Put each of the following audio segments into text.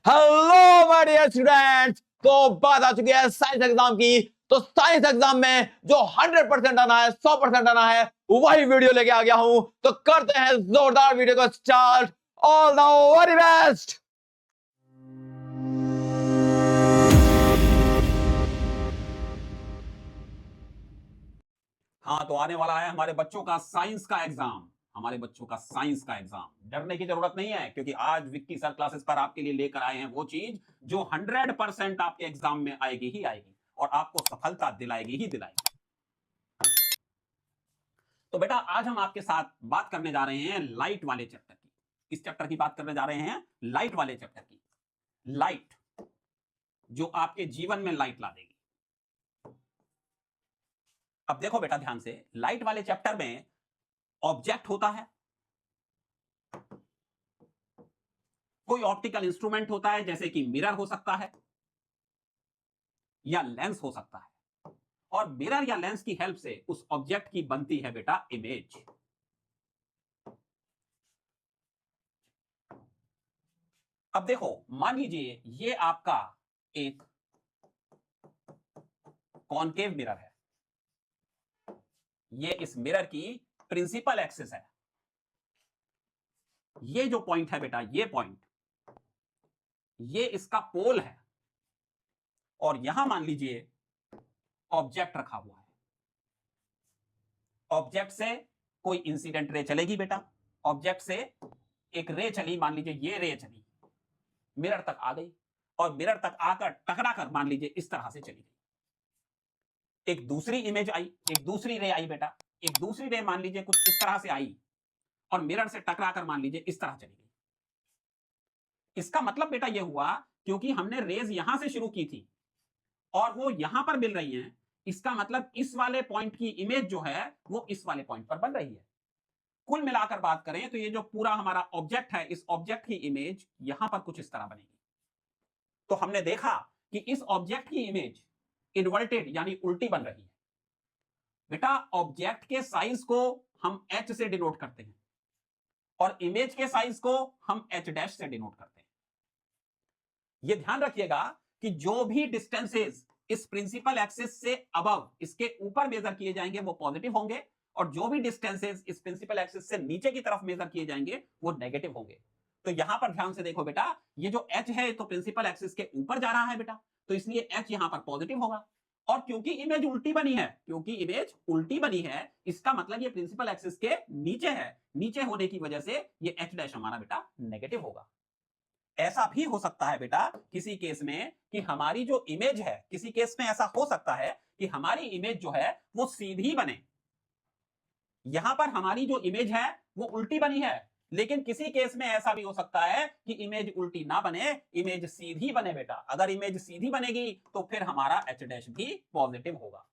Hello my dear students. तो बात आ चुकी है साइंस एग्जाम की। तो साइंस एग्जाम में जो 100% आना है, 100% आना है, वही वीडियो लेके आ गया हूं। तो करते हैं जोरदार वीडियो को start. All the very best. हाँ, तो आने वाला है हमारे बच्चों का साइंस का एग्जाम। हमारे बच्चों का साइंस का एग्जाम डरने की जरूरत नहीं है, क्योंकि आज विक्की सर क्लासेस पर आपके लिए लेकर आए हैं वो चीज जो 100% आपके एग्जाम में आएगी ही आएगी और आपको सफलता दिलाएगी ही दिलाएगी। तो बेटा, आज हम आपके साथ बात करने जा रहे हैं लाइट वाले चैप्टर की। किस चैप्टर की बात करने जा रहे हैं? लाइट वाले चैप्टर की। लाइट जो आपके जीवन में लाइट ला देगी। अब देखो बेटा ध्यान से, लाइट वाले चैप्टर में ऑब्जेक्ट होता है, कोई ऑप्टिकल इंस्ट्रूमेंट होता है, जैसे कि मिरर हो सकता है या लेंस हो सकता है, और मिरर या लेंस की हेल्प से उस ऑब्जेक्ट की बनती है बेटा इमेज। अब देखो, मान लीजिए ये आपका एक कॉनकेव मिरर है। ये इस मिरर की प्रिंसिपल एक्सिस है। ये जो पॉइंट है बेटा, ये पॉइंट, ये इसका पोल है, और यहां मान लीजिए ऑब्जेक्ट रखा हुआ है। ऑब्जेक्ट से कोई इंसिडेंट रे चलेगी बेटा। ऑब्जेक्ट से एक रे चली, मान लीजिए ये रे चली, मिरर तक आ गई, और मिरर तक आकर टकराकर मान लीजिए इस तरह से चली गई। एक दूसरी इमेज आई, एक दूसरी रे आई बेटा। एक दूसरी रे मान लीजिए कुछ इस तरह से आई और मिरर से टकराकर मान लीजिए इस तरह चली गई। इसका मतलब बेटा यह हुआ, क्योंकि हमने रेज यहां से शुरू की थी और वो यहां पर मिल रही हैं, इसका मतलब इस वाले पॉइंट की इमेज जो है वो इस वाले पॉइंट पर बन रही है। कुल मिलाकर बात करें तो ये जो पूरा हमारा ऑब्जेक्ट है, इस ऑब्जेक्ट की इमेज यहां पर कुछ इस तरह बनेगी। तो हमने देखा कि इस ऑब्जेक्ट की इमेज इन्वर्टेड यानी उल्टी बन रही है। बेटा, ऑब्जेक्ट के साइज को हम एच से डिनोट करते हैं और इमेज के साइज को हम एच डैश से डिनोट करते हैं। यह ध्यान रखिएगा कि जो भी डिस्टेंसेस इस प्रिंसिपल एक्सिस से अबव, इसके ऊपर मेजर किए जाएंगे वो पॉजिटिव होंगे, और जो भी डिस्टेंसेस इस प्रिंसिपल एक्सिस से नीचे की तरफ मेजर किए जाएंगे वो नेगेटिव होंगे। तो यहां पर ध्यान से देखो बेटा, ये जो h है तो प्रिंसिपल एक्सिस के ऊपर जा रहा है बेटा, तो इसलिए h यहां पर पॉजिटिव होगा। और क्योंकि इमेज उल्टी बनी है, क्योंकि इमेज उल्टी बनी है, इसका मतलब ये प्रिंसिपल एक्सिस के नीचे है। नीचे होने की वजह से ये h डैश हमारा बेटा नेगेटिव होगा। ऐसा भी हो सकता है बेटा किसी केस में कि हमारी जो इमेज है, किसी केस में ऐसा हो सकता है कि हमारी इमेज जो है वो सीधी बने। यहां पर हमारी जो इमेज है वो उल्टी बनी है, लेकिन किसी केस में ऐसा भी हो सकता है कि इमेज उल्टी ना बने, इमेज सीधी बने बेटा। अगर इमेज सीधी बनेगी तो फिर हमारा एच डैश भी पॉजिटिव होगा।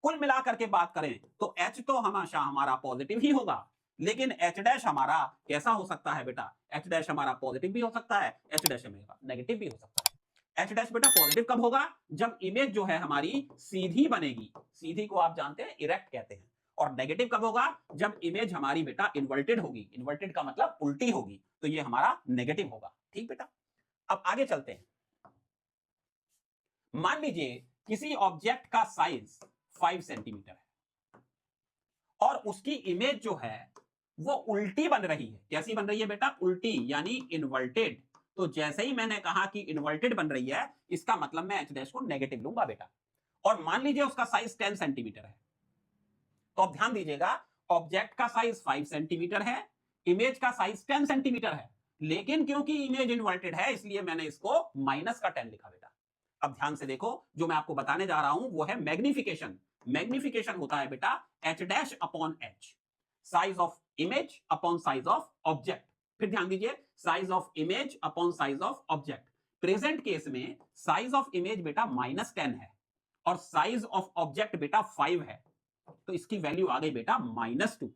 कुल मिलाकर के बात करें तो एच तो हमेशा हमारा पॉजिटिव ही होगा, लेकिन एच डैश हमारा कैसा हो सकता है बेटा? एच डैश हमारा पॉजिटिव भी हो सकता है, एच डैश हमारा नेगेटिव भी हो सकता है। एच डैश बेटा पॉजिटिव कब होगा? जब इमेज जो है हमारी सीधी बनेगी। सीधी को आप जानते हैं इरेक्ट कहते हैं। और नेगेटिव कब होगा? जब इमेज हमारी बेटा इन्वर्टेड होगी। इन्वर्टेड का मतलब उल्टी होगी, तो ये हमारा नेगेटिव होगा। ठीक बेटा, अब आगे चलते हैं। मान लीजिए किसी ऑब्जेक्ट का साइज 5 सेंटीमीटर है और उसकी इमेज जो है वो उल्टी बन रही है। कैसी बन रही है बेटा? उल्टी, यानी इन्वर्टेड। तो जैसे ही मैंने कहा कि इन्वर्टेड बन रही है, इसका मतलब मैं एच डैश को नेगेटिव लूंगा बेटा। और मान लीजिए उसका साइज 10 सेंटीमीटर है, तो अब ध्यान दीजिएगा, ऑब्जेक्ट का साइज 5 सेंटीमीटर है, इमेज का साइज 10 सेंटीमीटर है, लेकिन क्योंकि इमेज इन्वर्टेड है इसलिए मैंने इसको माइनस का 10 लिखा बेटा। अब ध्यान से देखो, जो मैं आपको बताने जा रहा हूं वो है मैग्निफिकेशन। मैग्निफिकेशन होता है बेटा H dash upon H, size of image upon size of object. फिर ध्यान दीजिए, size of image upon size of object. Present case में साइज ऑफ इमेज बेटा -10 है और साइज ऑफ ऑब्जेक्ट बेटा 5 है, तो इसकी वैल्यू आ गई बेटा -2।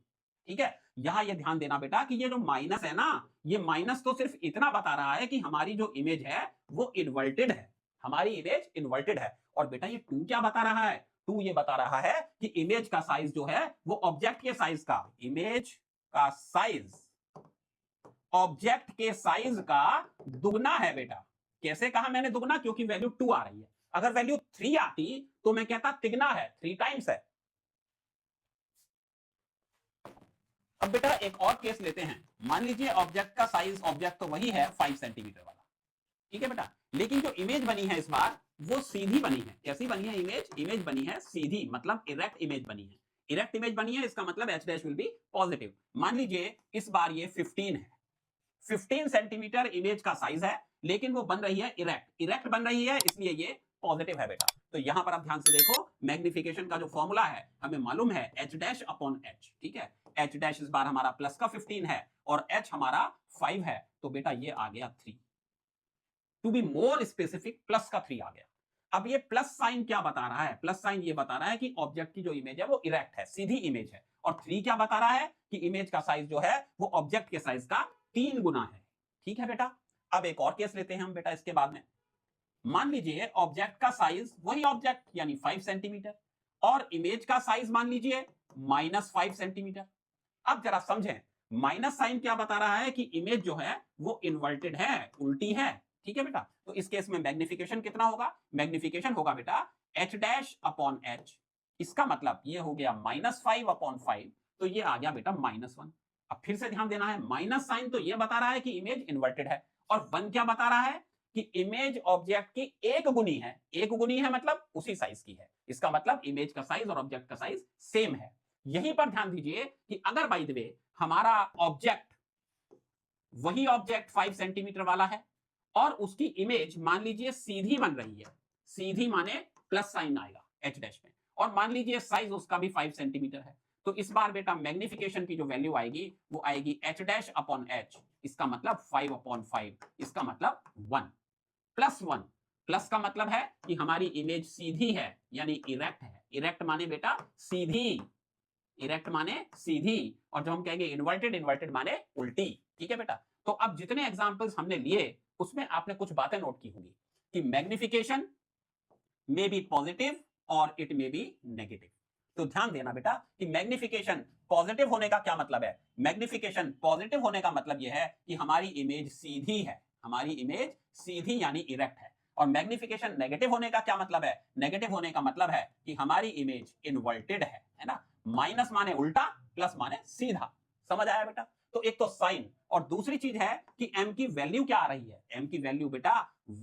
ठीक है, यहां ये ध्यान देना बेटा कि ये जो माइनस है ना, ये माइनस तो सिर्फ इतना बता रहा है कि हमारी जो इमेज है वो इन्वर्टेड है। हमारी इमेज इन्वर्टेड है। और बेटा ये 2 क्या बता रहा है? 2 ये बता रहा है कि इमेज का साइज जो है वो ऑब्जेक्ट के साइज का, इमेज का साइज ऑब्जेक्ट के साइज का दुगना है बेटा। कैसे कहा मैंने दुगना? क्योंकि वैल्यू 2 आ रही है। अगर वैल्यू 3 आती तो मैं कहता तिगना है, 3 टाइम्स है। अब बेटा एक और केस लेते हैं। मान लीजिए ऑब्जेक्ट का साइज, ऑब्जेक्ट तो वही है 5 सेंटीमीटर वाला, ठीक है बेटा, लेकिन जो इमेज बनी है इस बार वो सीधी बनी है। कैसी बनी है इमेज? इमेज बनी है सीधी, मतलब इरेक्ट इमेज बनी है। इरेक्ट इमेज बनी है, इसका मतलब h dash will be positive. मान लीजिए इस बार ये 15 है, 15 सेंटीमीटर इमेज का साइज है, लेकिन वो बन रही है इरेक्ट। इरेक्ट बन रही है इसलिए ये पॉजिटिव है बेटा। तो यहां पर आप ध्यान से देखो, मैग्निफिकेशन का जो फॉर्मूला है हमें मालूम है h डैश अपॉन h, ठीक है। h डैश इस बार हमारा प्लस का 15 है और h हमारा 5 है, तो बेटा ये आ गया 3। To be more specific plus का 3 आ गया। अब ये प्लस साइन क्या बता रहा है? प्लस साइन ये बता रहा है कि ऑब्जेक्ट की जो इमेज है वो इरेक्ट है, सीधी इमेज है। और 3 क्या बता रहा है? कि इमेज का साइज जो है वो ऑब्जेक्ट के साइज का 3 गुना है। ठीक है बेटा। अब एक और केस लेते हैं हम बेटा इसके बाद में। मान लीजिए ऑब्जेक्ट का साइज वही ऑब्जेक्ट यानी 5 सेंटीमीटर और इमेज का साइज मान लीजिए -5 सेंटीमीटर। अब जरा समझें, माइनस साइन क्या बता रहा है? कि इमेज जो है वो इन्वर्टेड है, उल्टी है। ठीक है बेटा। तो इस केस में मैग्निफिकेशन कितना होगा? मैग्निफिकेशन होगा बेटा h डैश अपॉन h। इसका मतलब ये हो गया -5 अपॉन 5, तो ये आ गया बेटा -1। अब फिर से ध्यान देना है, माइनस साइन तो ये बता रहा है कि इमेज इन्वर्टेड है, और 1 क्या बता रहा है? कि इमेज ऑब्जेक्ट की एक गुनी है। एक गुनी है मतलब उसी साइज की है। इसका मतलब इमेज का साइज और ऑब्जेक्ट का साइज सेम है। यहीं पर ध्यान दीजिए कि अगर बाय द वे हमारा ऑब्जेक्ट वही ऑब्जेक्ट 5 सेंटीमीटर वाला है और उसकी इमेज मान लीजिए सीधी बन रही है, सीधी माने प्लस साइन आएगा h डैश में, और मान लीजिए साइज उसका भी 5 सेंटीमीटर है, तो इस बार बेटा मैग्निफिकेशन की जो वैल्यू आएगी वो आएगी h डैश अपॉन h। इसका मतलब 5 अपॉन 5, इसका मतलब 1 प्लस 1। प्लस का मतलब है कि हमारी इमेज सीधी है यानी इरेक्ट है। इरेक्ट माने बेटा सीधी, इरेक्ट माने सीधी, और जो हम कहेंगे इन्वर्टेड, इन्वर्टेड माने उल्टी। ठीक है बेटा। तो अब जितने एग्जांपल्स हमने लिए उसमें आपने कुछ बातें नोट की होंगी कि मैग्निफिकेशन मे बी पॉजिटिव और इट मे बी नेगेटिव। तो ध्यान देना बेटा कि मैग्निफिकेशन पॉजिटिव होने का क्या मतलब है? मैग्निफिकेशन पॉजिटिव होने का मतलब यह है कि हमारी इमेज सीधी है, हमारी इमेज सीधी यानी इरेक्ट है। और मैग्निफिकेशन नेगेटिव होने का क्या मतलब है? नेगेटिव होने का मतलब है कि हमारी इमेज इन्वर्टेड है ना। माइनस माने उल्टा, प्लस माने सीधा। समझ आया बेटा? तो एक तो साइन, और दूसरी चीज है कि m की वैल्यू क्या आ रही है? m की वैल्यू बेटा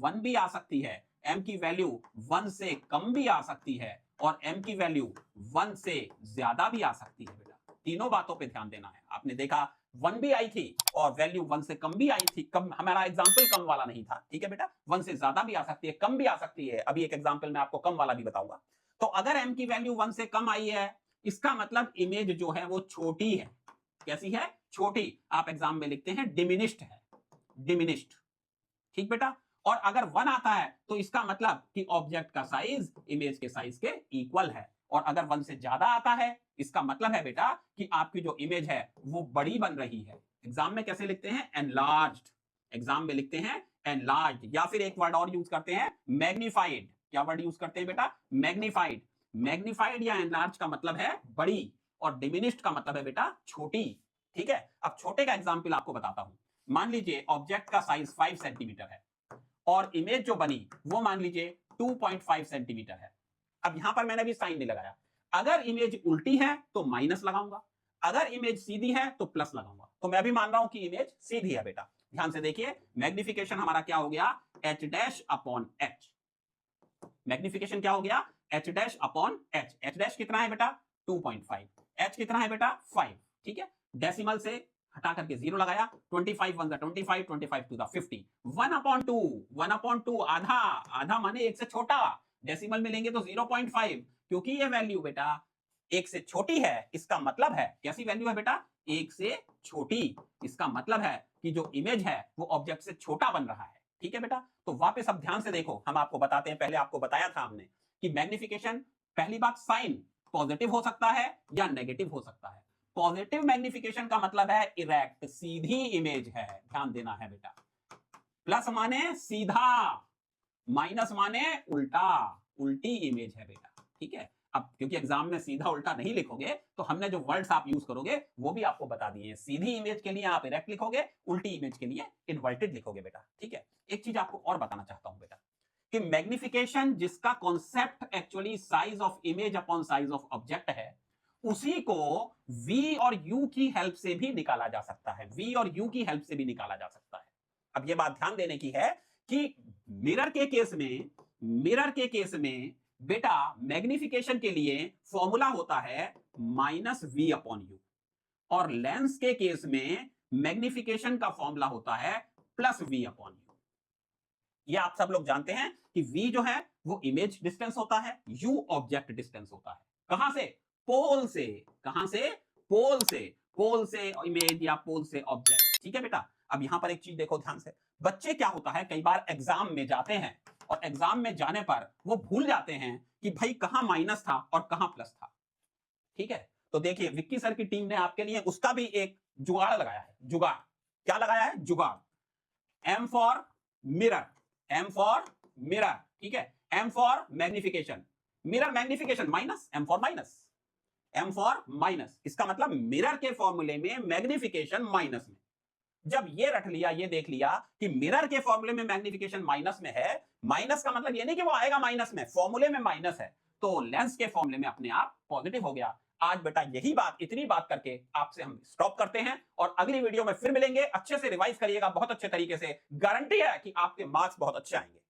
1 भी आ सकती है, m की वैल्यू 1 से कम भी आ सकती है, और m की वैल्यू 1 से ज्यादा भी आ सकती है बेटा। तीनों बातों पे ध्यान देना है। आपने देखा 1 भी आई थी और वैल्यू 1 से कम भी आई थी। कम, हमारा एग्जांपल कम वाला नहीं था। ठीक है बेटा। 1 से ज्यादा भी आ सकती है, कम भी आ सकती है। अभी एक एग्जांपल में आपको कम वाला भी बताऊंगा। तो अगर m की वैल्यू 1 से कम आई है, इसका मतलब इमेज जो है वो छोटी है। कैसी है? छोटी। आप एग्जाम में लिखते हैं डिमिनिश्ड है, डिमिनिश्ड। ठीक बेटा। और अगर 1 आता है तो इसका मतलब कि ऑब्जेक्ट का साइज इमेज के साइज के इक्वल है। और अगर 1 से ज्यादा आता है इसका मतलब है बेटा कि आपकी जो इमेज है वो बड़ी बन रही है। एग्जाम में कैसे लिखते हैं? एनलार्ज्ड। एग्जाम में लिखते हैं एनलार्ज्ड, या फिर एक वर्ड और यूज करते हैं मैग्नीफाइड। क्या वर्ड यूज करते हैं बेटा? मैग्नीफाइड। मैग्नीफाइड या एनलार्ज का मतलब है बड़ी, और डिमिनिश्ड का मतलब है बेटा छोटी। ठीक है। अब छोटे का एग्जांपल आपको बताता हूं। मान लीजिए ऑब्जेक्ट का साइज 5 सेंटीमीटर है और इमेज जो बनी वो मान लीजिए 2.5 सेंटीमीटर है। अब यहां पर मैंने भी साइन नहीं लगाया। अगर इमेज उल्टी है तो माइनस लगाऊंगा, अगर इमेज सीधी है तो प्लस लगाऊंगा। तो मैं भी मान रहा हूं कि इमेज सीधी है बेटा। ध्यान से देखिए, मैग्निफिकेशन हमारा क्या हो गया? h dash upon h। Magnification क्या हो गया? h dash upon h। h dash कितना है बेटा? 2.5। h कितना है बेटा? 5। ठीक है। डेसिमल से हटा करके 0 लगाया, 25 1 25, 25 2 50, 1/2, 1/2 आधा, आधा माने 1 से छोटा। डेसिमल में लेंगे तो 0.5, क्योंकि ये वैल्यू बेटा 1 से छोटी है। इसका मतलब है कैसी वैल्यू है बेटा? 1 से छोटी। इसका मतलब है कि जो इमेज है वो ऑब्जेक्ट से छोटा बन रहा है। ठीक है बेटा। तो वापस अब ध्यान से देखो, हम आपको बताते हैं, पहले आपको बताया था हमने कि मैग्निफिकेशन, पहली बात साइन पॉजिटिव हो सकता है या नेगेटिव हो सकता है। पॉजिटिव मैग्निफिकेशन का मतलब है इरेक्ट, सीधी इमेज है। ध्यान देना है बेटा। प्लस माने सीधा, माइनस माने उल्टा, उल्टी इमेज है बेटा। ठीक है। अब क्योंकि एग्जाम में सीधा उल्टा नहीं लिखोगे तो हमने जो वर्ड्स आप यूज करोगे वो भी आपको बता दिए हैं। सीधी इमेज के लिए आप इरेक्ट लिखोगे, उल्टी इमेज के लिए इन्वर्टेड लिखोगे बेटा, ठीक है। एक चीज आपको और बताना चाहता हूं बेटा कि मैग्निफिकेशन जिसका concept actually size of image upon size of object है, उसी को V और U की हेल्प से भी निकाला जा सकता है। V और U की हेल्प से भी निकाला जा सकता है। अब यह बात ध्यान देने की है कि मिरर के केस में बेटा मैग्निफिकेशन के लिए फॉर्मूला होता है -V अपॉन U, और लेंस के केस में मैग्निफिकेशन का फॉर्मूला होता है +V अपॉन U। ये आप सब लोग जानते हैं कि V जो है वो इमेज डिस्टेंस होता है, U ऑब्जेक्ट डिस्टेंस होता है। कहां से? पोल से। कहां से? पोल से। पोल से इमेज या पोल से ऑब्जेक्ट, ठीक है बेटा। अब यहां पर एक चीज देखो ध्यान से, बच्चे क्या होता है कई बार एग्जाम में जाते हैं और एग्जाम में जाने पर वो भूल जाते हैं कि भाई कहां माइनस था और कहां प्लस था, ठीक है। तो देखिए विक्की सर की टीम ने आपके लिए उसका भी एक जुगाड़ लगाया है। जुगाड़ क्या लगाया है? जुगाड़। M for mirror, M for mirror, ठीक है। M for magnification, mirror magnification minus, M for minus, M for minus. इसका मतलब मिरर के फॉर्मूले में मैग्निफिकेशन माइनस में। जब ये रट लिया, ये देख लिया कि मिरर के फॉर्मूले में मैग्निफिकेशन माइनस में है, माइनस का मतलब ये नहीं कि वो आएगा माइनस में, फॉर्मूले में माइनस है, तो लेंस के फॉर्मूले में अपने आप पॉजिटिव हो गया। आज बेटा यही बात, इतनी बात करके आपसे हम स्टॉप करते हैं और अगली वीडियो में फिर मिलेंगे। अच्छे से रिवाइज करिएगा बहुत अच्छे तरीके से, गारंटी है कि आपके मार्क्स बहुत अच्छे आएंगे।